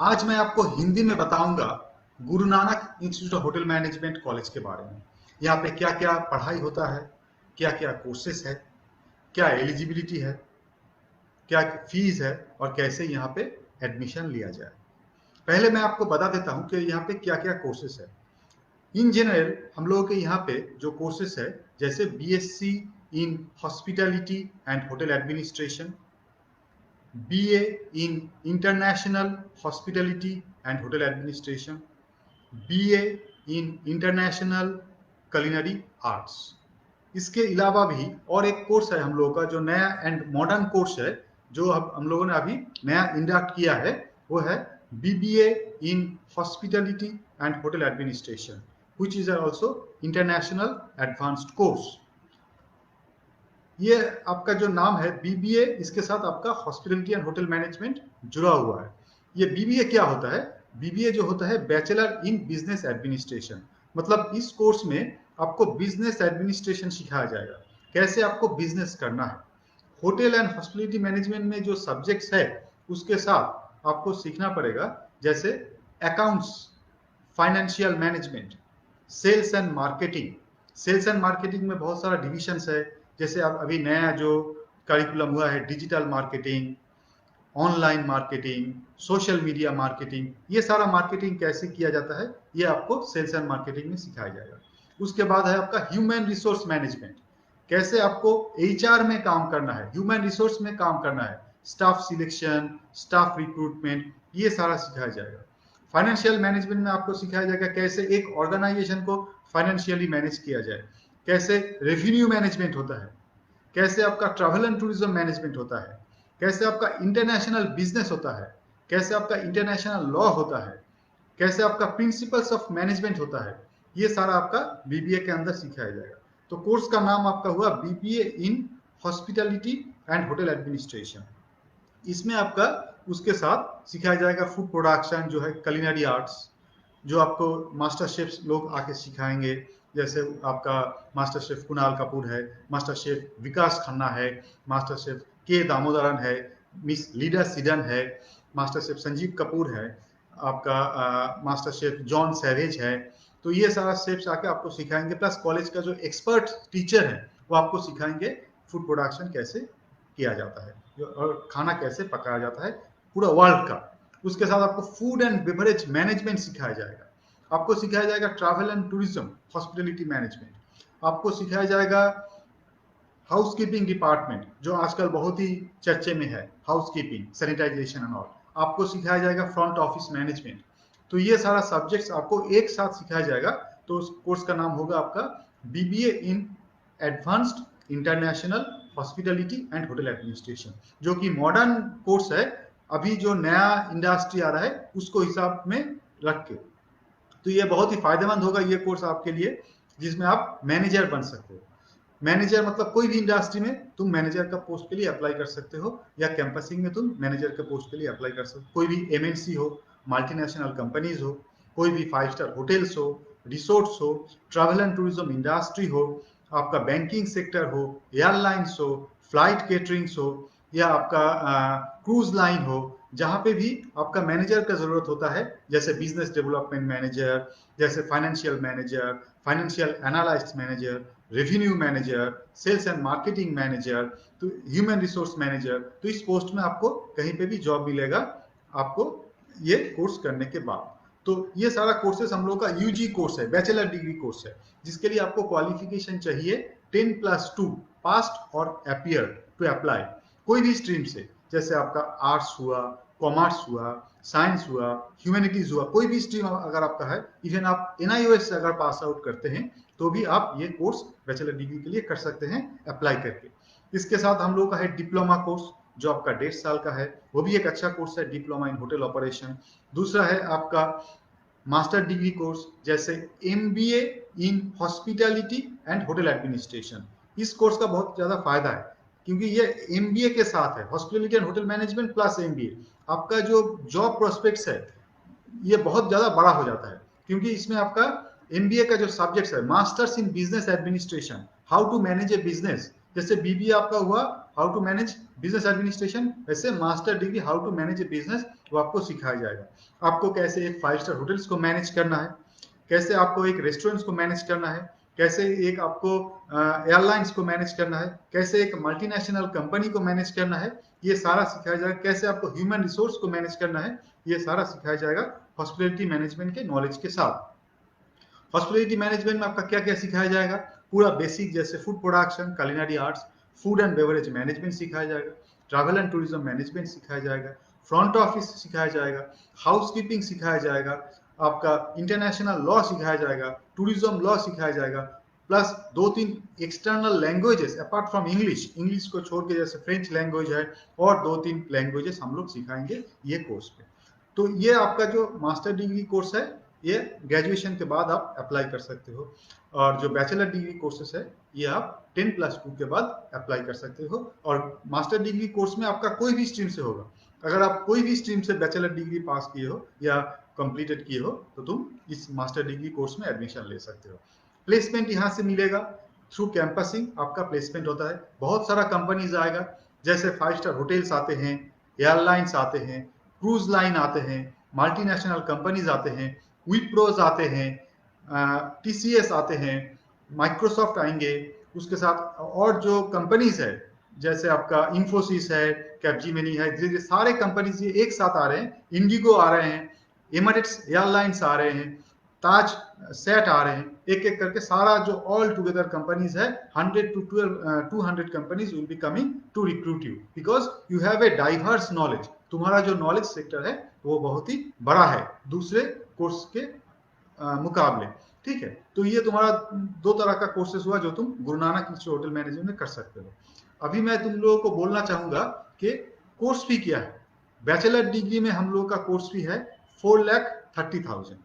आज मैं आपको हिंदी में बताऊंगा Guru Nanak institute of hotel management college के बारे में। यहाँ पे क्या क्या पढ़ाई होता है, क्या क्या कोर्सेस है, क्या एलिजिबिलिटी है, क्या फीस है और कैसे यहाँ पे एडमिशन लिया जाए। पहले मैं आपको बता देता हूँ कि यहाँ पे क्या क्या कोर्सेस है। इन जनरल हम लोगों के यहाँ पे जो कोर्सेस है, जैसे BSc in hospitality and hotel administration, BA in International Hospitality and Hotel Administration, BA in International Culinary Arts। इसके अलावा भी और एक कोर्स है हम लोगों का जो नया एंड मॉडर्न कोर्स है, जो हम लोगों ने अभी नया इंडक्ट किया है, वो है BBA in Hospitality and Hotel Administration, which is also international advanced course। ये आपका जो नाम है बीबीए, इसके साथ आपका हॉस्पिटैलिटी एंड होटल मैनेजमेंट जुड़ा हुआ है। ये बीबीए क्या होता है? बीबीए जो होता है बैचलर इन बिजनेस एडमिनिस्ट्रेशन। मतलब इस कोर्स में आपको बिजनेस एडमिनिस्ट्रेशन सिखाया जाएगा, कैसे आपको बिजनेस करना है। होटल एंड हॉस्पिटैलिटी मैनेजमेंट में जो सब्जेक्ट्स है उसके साथ आपको सीखना पड़ेगा, जैसे accounts, financial management, sales and marketing. Sales and marketing में बहुत सारा डिविजन्स है, जैसे अब अभी नया जो करिकुलम हुआ है digital marketing, online marketing, social media marketing, ये सारा मार्केटिंग कैसे किया जाता है ये आपको सेल्स एंड मार्केटिंग में सिखाया जाएगा। उसके बाद है आपका ह्यूमन रिसोर्स मैनेजमेंट, कैसे आपको एचआर में काम करना है, ह्यूमन रिसोर्स में काम करना है, स्टाफ सिलेक्शन, स्टाफ रिक्रूटमेंट, ये सारा सिखाया जाएगा। फाइनेंशियल मैनेजमेंट में आपको सिखाया जाएगा कैसे एक ऑर्गेनाइजेशन को फाइनेंशियली मैनेज किया जाए, कैसे रेवेन्यू मैनेजमेंट होता है, कैसे आपका ट्रैवल एंड टूरिज्म मैनेजमेंट होता है, कैसे आपका इंटरनेशनल बिजनेस होता है, कैसे आपका इंटरनेशनल लॉ होता है, कैसे आपका प्रिंसिपल्स ऑफ मैनेजमेंट होता है। ये सारा आपका बीबीए के अंदर सिखाया जाएगा। तो कोर्स का नाम आपका हुआ BBA in hospitality and hotel administration. इसमें आपका उसके साथ सिखाया जाएगा फूड प्रोडक्शन, जो है कुलिनरी आर्ट्स, जो आपको मास्टर शेफ लोग आके सिखाएंगे। जैसे आपका मास्टर शेफ कुणाल कपूर है, मास्टर शेफ विकास खन्ना है, मास्टर शेफ के दामोदरन है, मिस लीडा सिडन है, मास्टर शेफ संजीव कपूर है, आपका मास्टर शेफ जॉन सैवेज है। तो ये सारा शेफ्स आके आपको सिखाएंगे, प्लस कॉलेज का जो एक्सपर्ट टीचर है वो आपको सिखाएंगे फूड प्रोडक्शन कैसे किया जाता है और खाना कैसे पकाया जाता है पूरा वर्ल्ड का। उसके साथ आपको फूड एंड बेवरेज मैनेजमेंट सिखाया जाएगा, आपको सिखाया जाएगा travel and tourism, hospitality management, आपको सिखाया जाएगा हाउसकीपिंग डिपार्टमेंट, जो आजकल बहुत ही चर्चे में है, हाउसकीपिंग, सैनिटाइजेशन एंड ऑल, आपको सिखाया जाएगा फ्रंट ऑफिस मैनेजमेंट। तो ये सारा सब्जेक्ट्स आपको एक साथ सिखाया जाएगा। तो उस कोर्स का नाम होगा आपका BBA in advanced international hospitality and hotel administration, जो कि मॉडर्न कोर्स है, अभी जो नया इंडस्ट्री आ रहा है उसको हिसाब में रख के। तो ये बहुत ही फायदेमंद होगा ये कोर्स आपके लिए, जिसमें आप मैनेजर बन सकते हो। मैनेजर मतलब कोई भी इंडस्ट्री में तुम मैनेजर का पोस्ट के लिए अप्लाई कर सकते हो, या कैंपसिंग में तुम मैनेजर के पोस्ट के लिए अप्लाई कर सकते हो। कोई भी एमएनसी हो, मल्टीनेशनल कंपनीज हो, कोई भी 5 स्टार होटल्स हो, रिसोर्ट्स हो, ट्रैवल एंड टूरिज्म इंडस्ट्री हो, आपका बैंकिंग सेक्टर हो, एयरलाइंस हो, फ्लाइट केटरिंग्स हो, या आपका क्रूज लाइन हो, जहां पे भी आपका मैनेजर का जरूरत होता है, जैसे बिजनेस डेवलपमेंट मैनेजर, जैसे financial manager, financial analyst manager, revenue manager, sales and marketing manager, तो ह्यूमन रिसोर्स मैनेजर, तो इस पोस्ट में आपको कहीं पे भी जॉब मिलेगा आपको ये कोर्स करने के बाद। तो ये सारा कोर्सेस हम लोग का यूजी कोर्स है, बैचलर डिग्री कोर्स है, जिसके लिए आपको क्वालिफिकेशन चाहिए 10+2 पास्ट और अपीयर टू अप्लाई, कोई भी स्ट्रीम से, जैसे आपका आर्ट्स हुआ, कॉमर्स हुआ, साइंस हुआ, ह्यूमैनिटीज हुआ, कोई भी स्ट्रीम अगर आपका है, इवन आप एनआईओएस से अगर पास आउट करते हैं तो भी आप ये कोर्स बैचलर डिग्री के लिए कर सकते हैं अप्लाई करके। इसके साथ हम लोग का है डिप्लोमा कोर्स, जो आपका 1.5 साल का है, वो भी एक अच्छा कोर्स है, डिप्लोमा इन होटल ऑपरेशन। दूसरा है आपका मास्टर डिग्री कोर्स, जैसे MBA in hospitality and hotel administration. इस कोर्स का बहुत ज्यादा फायदा है, क्योंकि ये एमबीए के साथ है, hospitality and hotel management plus MBA, आपका जो जॉब प्रोस्पेक्ट्स है ये बहुत ज्यादा बड़ा हो जाता है, क्योंकि इसमें आपका एमबीए का जो सब्जेक्ट्स है, masters in business administration, how to manage a business, जैसे बीबीए आपका हुआ how to manage business administration, वैसे master degree how to manage a business वो आपको सिखाया जाएगा। आपको कैसे एक 5 स्टार होटल्स को मैनेज करना है, कैसे आपको एक रेस्टोरेंट्स को मैनेज करना है, कैसे एक आपको एयरलाइंस को मैनेज करना है, कैसे एक मल्टीनेशनल कंपनी को मैनेज करना है, ये सारा सिखाया जाएगा। कैसे आपको ह्यूमन रिसोर्स को मैनेज करना है, ये सारा सिखाया जाएगा हॉस्पिटैलिटी मैनेजमेंट के नॉलेज के साथ। हॉस्पिटैलिटी मैनेजमेंट में आपका क्या क्या सिखाया जाएगा, पूरा बेसिक जैसे food production, culinary arts, food and beverage management सिखाया जाएगा, ट्रैवल एंड टूरिज्म मैनेजमेंट सिखाया जाएगा, फ्रंट ऑफिस सिखाया जाएगा, हाउसकीपिंग सिखाया जाएगा, आपका इंटरनेशनल लॉ सिखाया जाएगा, टूरिज्म लॉ सिखाया जाएगा, plus 2-3 external languages apart from English, English को छोड़ के जैसे फ्रेंच लैंग्वेज है और 2-3 लैंग्वेजेस हम लोग सिखाएंगे ये कोर्स पे। तो ये आपका जो मास्टर डिग्री कोर्स है ये ग्रेजुएशन के बाद आप अप्लाई कर सकते हो, और जो बैचलर डिग्री कोर्सेस है ये आप 10+2 के बाद अप्लाई कर सकते हो। और मास्टर डिग्री कोर्स में आपका कोई भी स्ट्रीम से होगा, अगर आप कोई भी स्ट्रीम से बैचलर डिग्री पास किए हो या कंप्लीटेड किए हो तो तुम इस मास्टर डिग्री कोर्स में एडमिशन ले सकते हो। प्लेसमेंट यहाँ से मिलेगा थ्रू कैंपसिंग, आपका प्लेसमेंट होता है, बहुत सारा कंपनीज आएगा, जैसे 5 स्टार होटल्स आते हैं, एयरलाइंस आते हैं, क्रूज लाइन आते हैं, मल्टीनेशनल कंपनीज आते हैं, विप्रोज आते हैं, टीसीएस आते हैं, माइक्रोसॉफ्ट आएंगे, उसके साथ और जो कंपनीज है जैसे आपका इंफोसिस है, कैपजीमिनी है, धीरे धीरे सारे कंपनीज ये एक साथ आ रहे हैं, इंडिगो आ रहे हैं, एमिरेट्स एयरलाइंस आ रहे हैं, ताज सेट आ रहे हैं, एक एक करके सारा जो ऑल टुगेदर कंपनीज है 100 to 200 companies will be coming to recruit you because you have a diverse knowledge. तुम्हारा जो नॉलेज सेक्टर है वो बहुत ही बड़ा है दूसरे कोर्स के मुकाबले, ठीक है। तो ये तुम्हारा 2 तरह का कोर्सेज हुआ जो तुम Guru Nanak institute hotel management में कर सकते हो। अभी मैं तुम लोगों को बोलना चाहूंगा कि कोर्स फी क्या है। बैचलर डिग्री में हम लोगों का कोर्स फी है 4,30,000।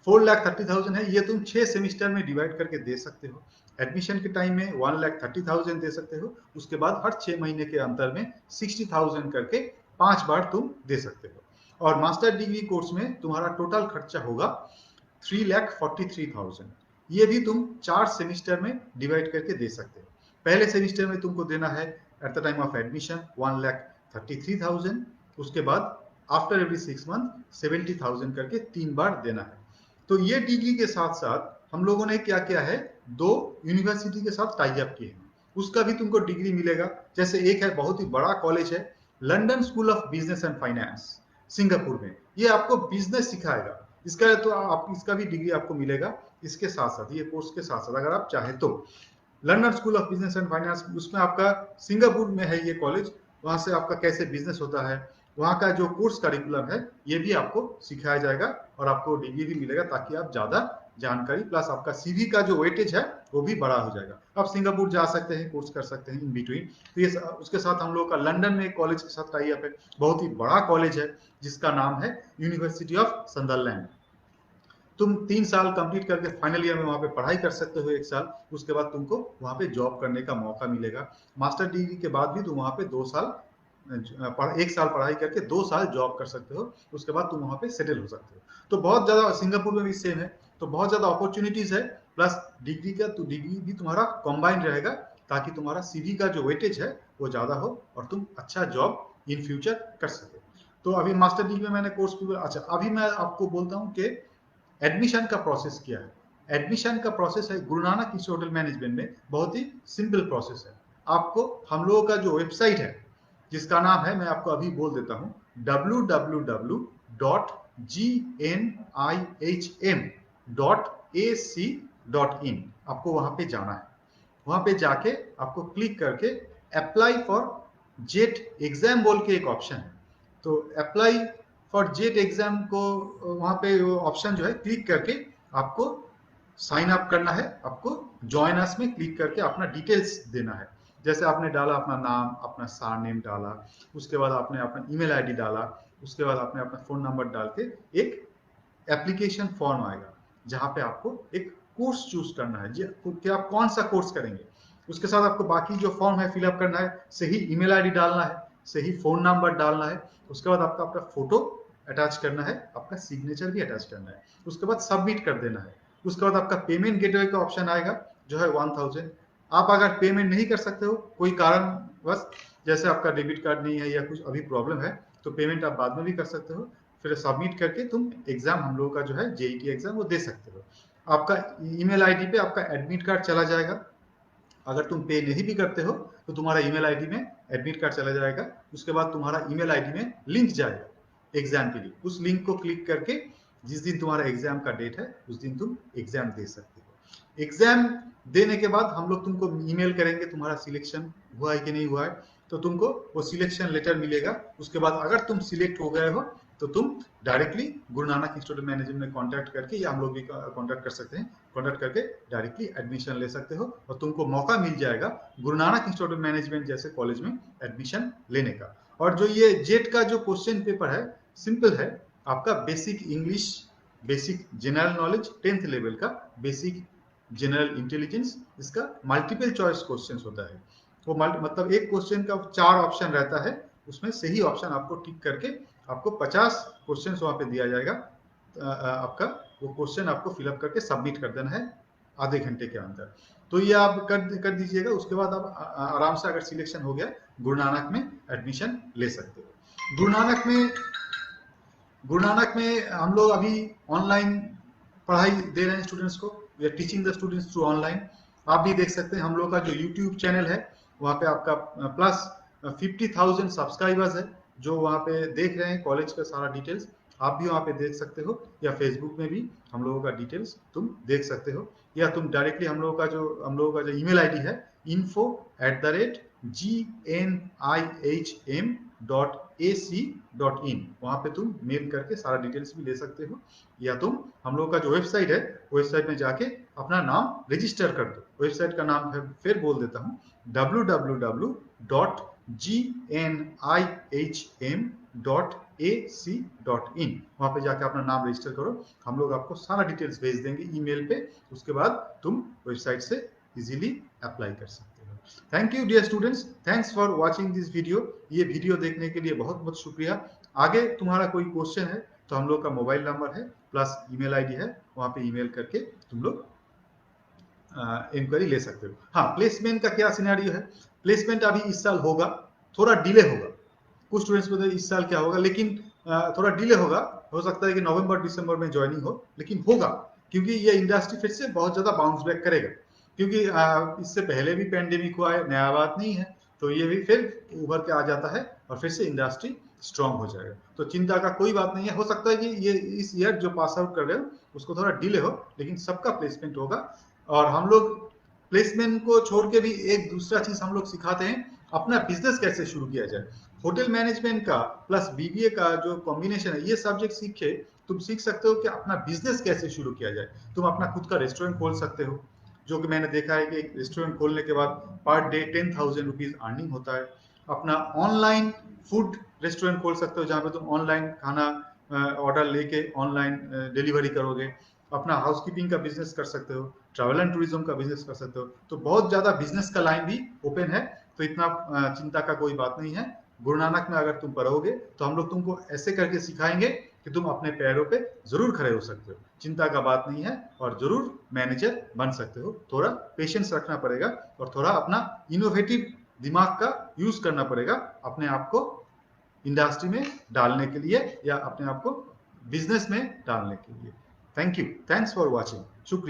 4,30,000 है, ये तुम 6 सेमिस्टर में डिवाइड करके दे सकते हो। एडमिशन के टाइम में 1,30,000 दे सकते हो, उसके बाद हर 6 महीने के अंतर में 60,000 करके 5 बार तुम दे सकते हो। और मास्टर डिग्री कोर्स में तुम्हारा टोटल खर्चा होगा 3,43,000। ये भी तुम 4 सेमिस्टर में डिवाइड करके दे सकते हो। पहले सेमिस्टर में तुमको देना है at the time of admission 1,33,000, उसके बाद आफ्टर एवरी 6 मंथ 70,000 करके 3 बार देना है। तो ये डिग्री के साथ साथ हम लोगों ने क्या किया है, 2 यूनिवर्सिटी के साथ टाई अप किए हैं, उसका भी तुमको डिग्री मिलेगा। जैसे एक है बहुत ही बड़ा कॉलेज है London school of business and finance Singapore में, ये आपको बिजनेस सिखाएगा, इसका तो आप इसका भी डिग्री आपको मिलेगा इसके साथ साथ, ये कोर्स के साथ साथ अगर आप चाहे तो। London school of business and finance, उसमें आपका सिंगापुर में है ये कॉलेज, वहां से आपका कैसे बिजनेस होता है, वहाँ का जो कोर्स करिकुलम है ये भी आपको सिखाया जाएगा और आपको डिग्री भी मिलेगा, ताकि आप ज्यादा जानकारी प्लस आपका सीवी का जो वेटेज है वो भी बड़ा हो जाएगा। आप सिंगापुर जा सकते हैं, कोर्स कर सकते हैं इन बिटवीन। तो ये उसके साथ हम लोग का लंदन में एक कॉलेज के साथ टाई अप है, बहुत ही बड़ा कॉलेज है जिसका नाम है यूनिवर्सिटी ऑफ संदरलैंड। तुम 3 साल कंप्लीट करके फाइनल ईयर में वहां पे पढ़ाई कर सकते हो 1 साल, उसके बाद तुमको वहां पे जॉब करने का मौका मिलेगा। मास्टर डिग्री के बाद भी तुम वहां पे 2 साल 1 साल पढ़ाई करके 2 साल जॉब कर सकते हो, उसके बाद तुम वहां पे सेटल हो सकते हो। तो बहुत ज्यादा सिंगापुर में भी सेम है, तो बहुत ज्यादा अपॉर्चुनिटीज है, प्लस डिग्री का तो डिग्री भी तुम्हारा कंबाइंड रहेगा, ताकि तुम्हारा सीवी का जो वेटेज है वो ज्यादा हो और तुम अच्छा जॉब इन फ्यूचर कर सके। तो अभी मास्टर डिग्री में मैंने कोर्स, अच्छा अभी मैं आपको बोलता हूँ कि एडमिशन का प्रोसेस क्या है। एडमिशन का प्रोसेस है Guru Nanak institute hotel management में बहुत ही सिंपल प्रोसेस है। आपको हम लोगों का जो वेबसाइट है जिसका नाम है, मैं आपको अभी बोल देता हूं, www.gnIHM.ac.in। आपको वहां पे जाना है, वहां पे जाके आपको क्लिक करके अप्लाई फॉर जेट एग्जाम बोल के एक ऑप्शन है, तो अप्लाई फॉर जेट एग्जाम को वहां पे ऑप्शन जो है क्लिक करके आपको साइन अप करना है, आपको ज्वाइन अस में क्लिक करके अपना डिटेल्स देना है। जैसे आपने डाला अपना नाम, अपना सार नेम डाला, उसके बाद आपने अपना ईमेल आईडी डाला, उसके बाद आपने अपना फोन नंबर डाल के एक एप्लीकेशन फॉर्म आएगा जहां पे आपको एक कोर्स चूज करना है कि आप कौन सा कोर्स करेंगे। उसके साथ आपको बाकी जो फॉर्म है फिलअप करना है, सही ईमेल आईडी डालना है, सही फोन नंबर डालना है, उसके बाद आपका अपना फोटो अटैच करना है, आपका सिग्नेचर भी अटैच करना है, उसके बाद सबमिट कर देना है। उसके बाद आपका पेमेंट गेटवे का ऑप्शन आएगा जो है 1000, आप अगर पेमेंट नहीं कर सकते हो कोई कारणवश, जैसे आपका डेबिट कार्ड नहीं है या कुछ अभी प्रॉब्लम है, तो पेमेंट आप बाद में भी कर सकते हो। फिर सबमिट करके तुम एग्जाम हम लोगों का जो है जेईटी एग्जाम वो दे सकते हो। आपका ईमेल आईडी पे आपका एडमिट कार्ड चला जाएगा। अगर तुम पे नहीं भी करते हो तो तुम्हारा ईमेल आईडी में एडमिट कार्ड चला जाएगा। उसके बाद तुम्हारा ईमेल आईडी में लिंक जाएगा एग्जाम के लिए। उस लिंक को क्लिक करके जिस दिन तुम्हारा एग्जाम का डेट है उस दिन तुम एग्जाम दे सकते हो। एग्जाम देने के बाद हम लोग तुमको ईमेल करेंगे तुम्हारा सिलेक्शन हुआ है कि नहीं हुआ है, तो तुमको वो सिलेक्शन लेटर मिलेगा। उसके बाद अगर तुम सिलेक्ट हो गए हो तो तुम directly Guru Nanak institute of management में कांटेक्ट करके, या हम लोग भी कांटेक्ट कर सकते हैं, कांटेक्ट करके डायरेक्टली एडमिशन ले सकते हो और तुमको मौका मिल जाएगा Guru Nanak institute of management जैसे कॉलेज में एडमिशन लेने का। और जो ये जेट का जो क्वेश्चन पेपर है सिंपल है, आपका basic English, basic general knowledge 10th level का, बेसिक जनरल इंटेलिजेंस, इसका मल्टीपल चॉइस क्वेश्चंस होता है। वो मतलब एक क्वेश्चन का 4 ऑप्शन रहता है, उसमें सही ऑप्शन आपको टिक करके आपको 50 क्वेश्चन वहां पे दिया जाएगा। आपका वो क्वेश्चन आपको फिलअप करके सबमिट कर देना है आधे घंटे के अंदर। तो ये आप कर दीजिएगा। उसके बाद आप आराम से अगर सिलेक्शन हो गया गुरु नानक में एडमिशन ले सकते हो। गुरु नानक में हम लोग अभी ऑनलाइन पढ़ाई दे रहे हैं स्टूडेंट्स को, we are teaching the students through online. आप भी देख सकते हैं हम लोग का जो यूट्यूब चैनल है वहाँ पे आपका प्लस 50,000 सब्सक्राइबर्स है जो वहाँ पे देख रहे हैं कॉलेज का सारा डिटेल्स। आप भी वहाँ पे देख सकते हो, या फेसबुक में भी हम लोगों का डिटेल्स तुम देख सकते हो, या तुम डायरेक्टली हम लोगों का जो ईमेल आईडी है info@gnIhm.ac.in, वहाँ पे तुम मेल करके सारा डिटेल्स भी ले सकते हो, या तुम हम लोग का जो वेबसाइट है वेबसाइट में जाके अपना नाम रजिस्टर कर दो। वेबसाइट का नाम फिर बोल देता हूँ, www.gnIhm.ac.in। वहां पे जाके अपना नाम रजिस्टर करो, हम लोग आपको सारा डिटेल्स भेज देंगे ईमेल पे। उसके बाद तुम वेबसाइट से इजीली अप्लाई कर सकते हो। Thank you dear students, thanks for watching this video. ये वीडियो देखने के लिए बहुत बहुत शुक्रिया। आगे तुम्हारा कोई क्वेश्चन है तो हम लोग का मोबाइल नंबर है प्लस ईमेल आईडी है, वहां पे ईमेल करके तुम लोग इंक्वायरी ले सकते हो। हाँ, प्लेसमेंट का क्या सिनेरियो है, प्लेसमेंट अभी इस साल होगा, थोड़ा डिले होगा। कुछ स्टूडेंट्स बोलते हैं इस साल क्या होगा, लेकिन थोड़ा डिले होगा। हो सकता है कि नवंबर दिसंबर में ज्वाइनिंग हो, लेकिन होगा, क्योंकि ये इंडस्ट्री फिर से बहुत ज्यादा बाउंस बैक करेगा। क्योंकि इससे पहले भी पैंडेमिक हुआ है, नया बात नहीं है, तो ये भी फिर उभर के आ जाता है और फिर से इंडस्ट्री स्ट्रांग हो जाएगा। तो चिंता का कोई बात नहीं है। हो सकता है कि ये इस ईयर जो पास आउट कर रहे हो उसको थोड़ा डिले हो, लेकिन सबका प्लेसमेंट होगा। और हम लोग प्लेसमेंट को छोड़ के भी एक दूसरा चीज हम लोग सिखाते हैं, अपना बिजनेस कैसे शुरू किया जाए। होटल मैनेजमेंट का प्लस बीबीए का जो कॉम्बिनेशन है, ये सब्जेक्ट सीख के तुम सीख सकते हो कि अपना बिजनेस कैसे शुरू किया जाए। तुम अपना खुद का रेस्टोरेंट खोल सकते हो, जो कि मैंने देखा है कि एक रेस्टोरेंट खोलने के बाद पर डे 10,000 रुपीज अर्निंग होता है। अपना ऑनलाइन फूड रेस्टोरेंट खोल सकते हो, जहाँ पे तुम ऑनलाइन खाना ऑर्डर लेके ऑनलाइन डिलीवरी करोगे। अपना हाउसकीपिंग का बिजनेस कर सकते हो, ट्रैवल एंड टूरिज्म का बिजनेस कर सकते हो। तो बहुत ज्यादा बिजनेस का लाइन भी ओपन है, तो इतना चिंता का कोई बात नहीं है। गुरु नानक में अगर तुम पढ़ोगे तो हम लोग तुमको ऐसे करके सिखाएंगे कि तुम अपने पैरों पे जरूर खड़े हो सकते हो, चिंता का बात नहीं है, और जरूर मैनेजर बन सकते हो। थोड़ा पेशेंस रखना पड़ेगा और थोड़ा अपना इनोवेटिव दिमाग का यूज करना पड़ेगा अपने आप को इंडस्ट्री में डालने के लिए, या अपने आप को बिजनेस में डालने के लिए। Thank you, thanks for watching, शुक्रिया।